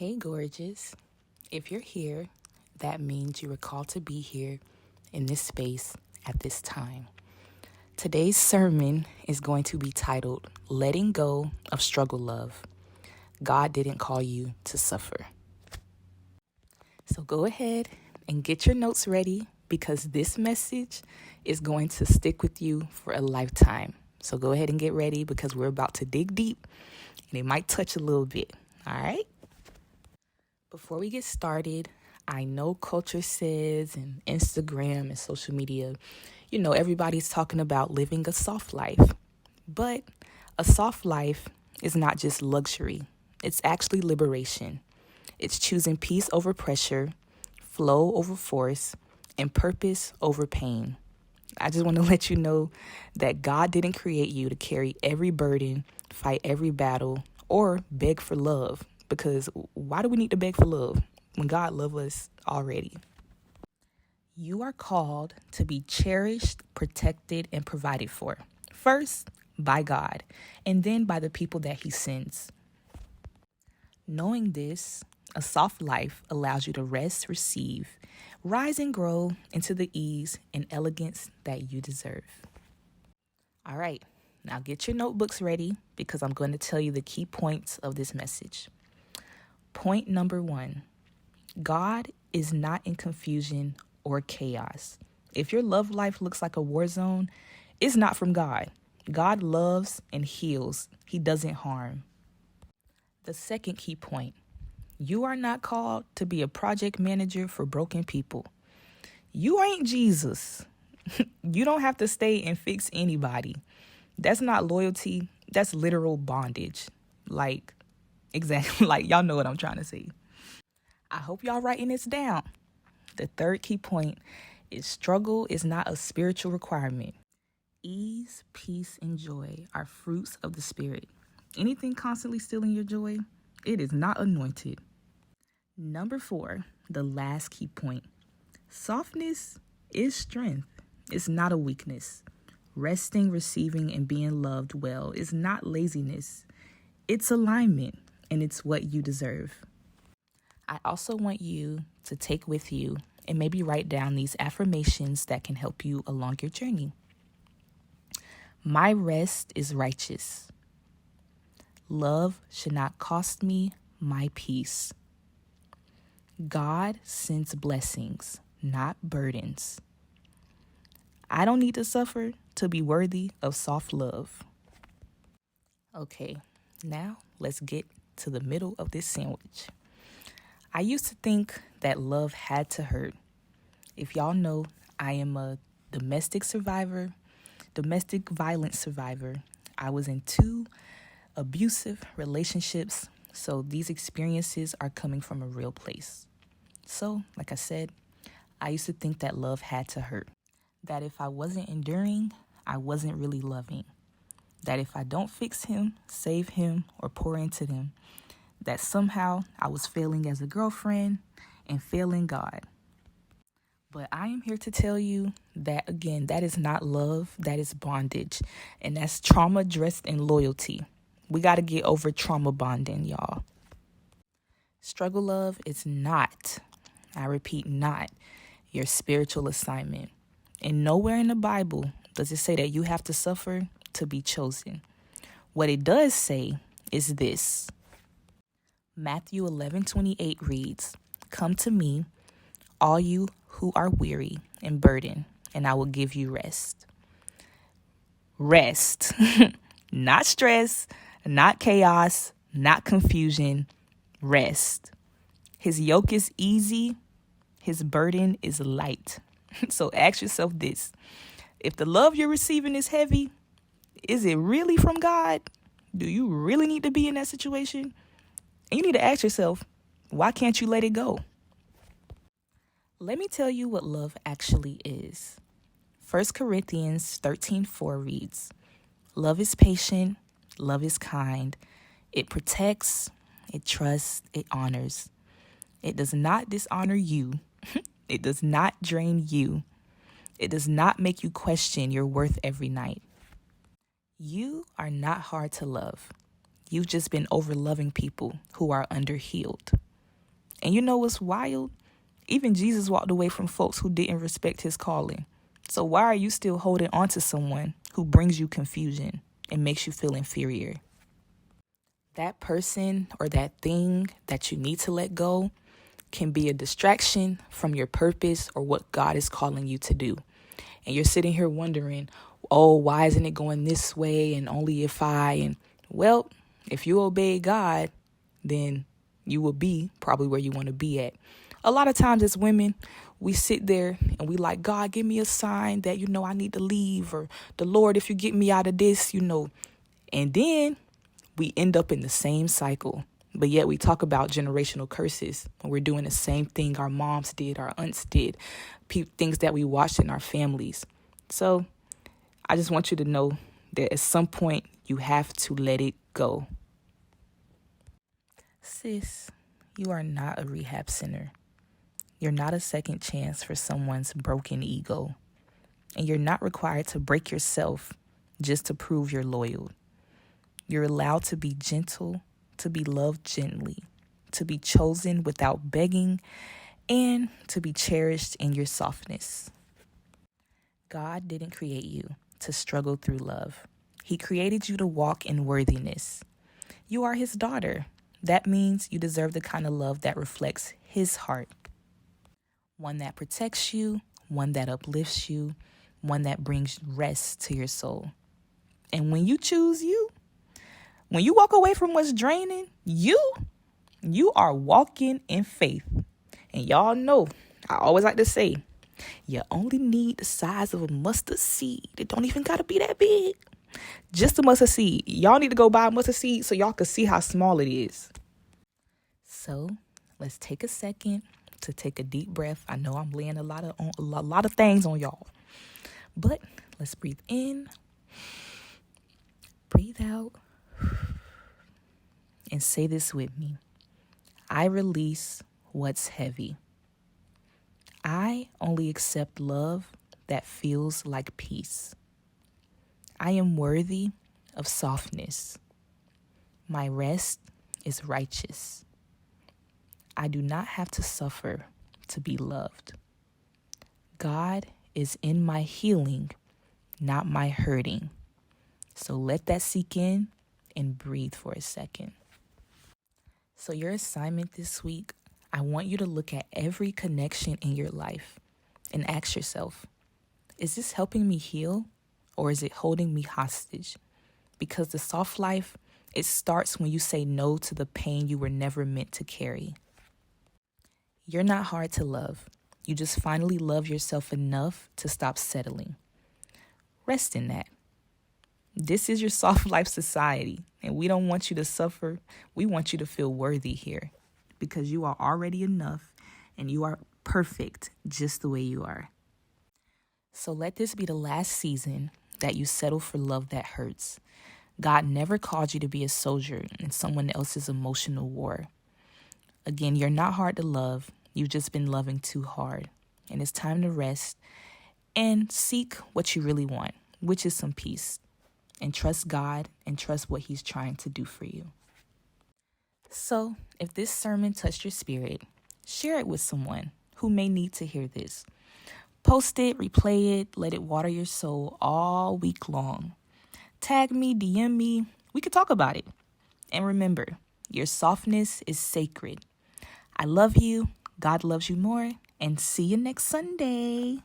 Hey, gorgeous. If you're here, that means you were called to be here in this space at this time. Today's sermon is going to be titled, Letting Go of Struggle Love. God didn't call you to suffer. So go ahead and get your notes ready because this message is going to stick with you for a lifetime. So go ahead and get ready because we're about to dig deep and it might touch a little bit. All right? Before we get started, I know culture says and Instagram and social media, everybody's talking about living a soft life. But a soft life is not just luxury. It's actually liberation. It's choosing peace over pressure, flow over force, and purpose over pain. I just want to let you know that God didn't create you to carry every burden, fight every battle, or beg for love. Because why do we need to beg for love when God loves us already? You are called to be cherished, protected, and provided for. First, by God, and then by the people that He sends. Knowing this, a soft life allows you to rest, receive, rise, and grow into the ease and elegance that you deserve. All right, now get your notebooks ready because I'm going to tell you the key points of this message. Point number 1, God is not in confusion or chaos. If your love life looks like a war zone, it's not from God. God loves and heals. He doesn't harm. The second key point, you are not called to be a project manager for broken people. You ain't Jesus. You don't have to stay and fix anybody. That's not loyalty. That's literal bondage. Exactly, y'all know what I'm trying to say. I hope y'all writing this down. The third key point is struggle is not a spiritual requirement. Ease, peace, and joy are fruits of the Spirit. Anything constantly stealing your joy, it is not anointed. Number 4, the last key point. Softness is strength. It's not a weakness. Resting, receiving, and being loved well is not laziness. It's alignment, and it's what you deserve. I also want you to take with you and maybe write down these affirmations that can help you along your journey. My rest is righteous. Love should not cost me my peace. God sends blessings, not burdens. I don't need to suffer to be worthy of soft love. Okay, now let's get to the middle of this sandwich. I used to think that love had to hurt. If y'all know, I am a domestic violence survivor. I was in 2 abusive relationships, so these experiences are coming from a real place. So, like I said, I used to think that love had to hurt. That if I wasn't enduring, I wasn't really loving. That if I don't fix him, save him, or pour into them, that somehow I was failing as a girlfriend and failing God. But I am here to tell you that, again, that is not love, that is bondage. And that's trauma dressed in loyalty. We got to get over trauma bonding, y'all. Struggle love is not, I repeat, not your spiritual assignment. And nowhere in the Bible does it say that you have to suffer to be chosen. What it does say is this. Matthew 11:28 reads, Come to me, all you who are weary and burdened, and I will give you rest. Rest. Not stress, not chaos, not confusion. Rest. His yoke is easy. His burden is light. So ask yourself this. If the love you're receiving is heavy, is it really from God? Do you really need to be in that situation? And you need to ask yourself, why can't you let it go? Let me tell you what love actually is. 1 Corinthians 13:4 reads, Love is patient, love is kind, it protects, it trusts, it honors. It does not dishonor you. It does not drain you. It does not make you question your worth every night. You are not hard to love. You've just been over-loving people who are under-healed. And you know what's wild? Even Jesus walked away from folks who didn't respect his calling. So why are you still holding on to someone who brings you confusion and makes you feel inferior? That person or that thing that you need to let go can be a distraction from your purpose or what God is calling you to do. And you're sitting here wondering, oh, why isn't it going this way? And only if well, if you obey God, then you will be probably where you want to be at. A lot of times as women, we sit there and we like, God, give me a sign that, I need to leave, or the Lord, if you get me out of this, and then we end up in the same cycle. But yet we talk about generational curses, and we're doing the same thing our moms did, our aunts did, things that we watched in our families. So I just want you to know that at some point you have to let it go. Sis, you are not a rehab center. You're not a second chance for someone's broken ego. And you're not required to break yourself just to prove you're loyal. You're allowed to be gentle, to be loved gently, to be chosen without begging, and to be cherished in your softness. God didn't create you to struggle through love. He created you to walk in worthiness. You are his daughter. That means you deserve the kind of love that reflects his heart. One that protects you, one that uplifts you, one that brings rest to your soul. And when you choose you, when you walk away from what's draining you are walking in faith. And y'all know, I always like to say, you only need the size of a mustard seed. It don't even got to be that big. Just a mustard seed. Y'all need to go buy a mustard seed so y'all can see how small it is. So let's take a second to take a deep breath. I know I'm laying a lot of things on y'all, but let's breathe in, breathe out, and say this with me. I release what's heavy. I only accept love that feels like peace. I am worthy of softness. My rest is righteous. I do not have to suffer to be loved. God is in my healing, not my hurting. So let that sink in and breathe for a second. So your assignment this week, I want you to look at every connection in your life and ask yourself, is this helping me heal or is it holding me hostage? Because the soft life, it starts when you say no to the pain you were never meant to carry. You're not hard to love. You just finally love yourself enough to stop settling. Rest in that. This is your soft life society, and we don't want you to suffer. We want you to feel worthy here because you are already enough and you are perfect just the way you are. So let this be the last season that you settle for love that hurts. God never called you to be a soldier in someone else's emotional war. Again, you're not hard to love. You've just been loving too hard. And it's time to rest and seek what you really want, which is some peace. And trust God and trust what he's trying to do for you. So if this sermon touched your spirit, share it with someone who may need to hear this. Post it, replay it, let it water your soul all week long. Tag me, DM me. We could talk about it. And remember, your softness is sacred. I love you. God loves you more. And see you next Sunday.